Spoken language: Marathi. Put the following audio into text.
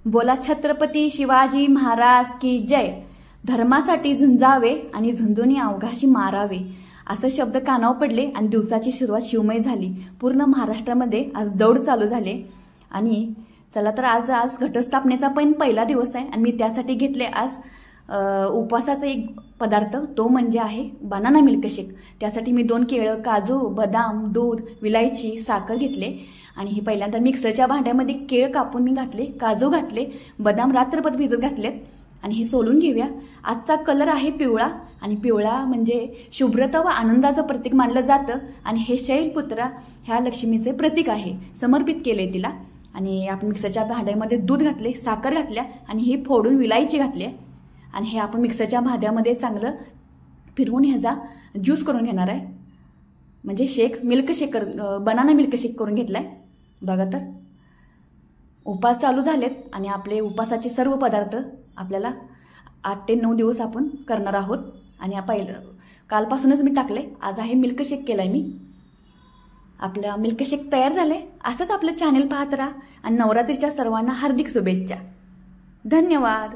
बोला छत्रपती शिवाजी महाराज की जय। धर्मासाठी झुंजावे आणि झुंजूनी अवघाशी मारावे, असे शब्द कानावर पडले आणि दिवसाची सुरुवात शिवमय झाली। पूर्ण महाराष्ट्रामध्ये आज दौड चालू झाले। आणि चला तर आज घटस्थापनेचा पण पहिला दिवस आहे आणि मी त्यासाठी घेतले आज उपवासाचा एक पदार्थ, तो म्हणजे आहे बनाना मिल्कशेक। त्यासाठी मी 2 केळं, काजू, बदाम, दूध, विलायची, साखर घेतले आणि हे पहिल्यांदा मिक्सरच्या भांड्यामध्ये केळ कापून मी घातले, काजू घातले, बदाम रात्रभर भिजत घातलेत आणि हे सोलून घेऊया। आजचा कलर आहे पिवळा आणि पिवळा म्हणजे शुभ्रता व आनंदाचं प्रतीक मानलं जातं आणि हे शैलपुत्रा ह्या लक्ष्मीचे प्रतीक आहे, समर्पित केले तिला। आणि आपण मिक्सरच्या भांड्यामध्ये दूध घातले, साखर घातल्या आणि हे फोडून विलायची घातली आणि हे आपण मिक्सरच्या भांड्यामध्ये चांगलं फिरवून ह्याचा ज्यूस करून घेणार आहे, म्हणजे मिल्कशेक बनाना मिल्कशेक करून घेतलाय। बघा तर उपास चालू झालेत आणि आपले उपासाचे सर्व पदार्थ आपल्याला 8 ते 9 दिवस आपण करणार आहोत आणि कालपासूनच मी टाकले, आज आहे मिल्कशेक केलाय मी। आपला मिल्कशेक तयार झाले। असंच आपलं चॅनल पाहत राहा आणि नवरात्रीच्या सर्वांना हार्दिक शुभेच्छा। धन्यवाद।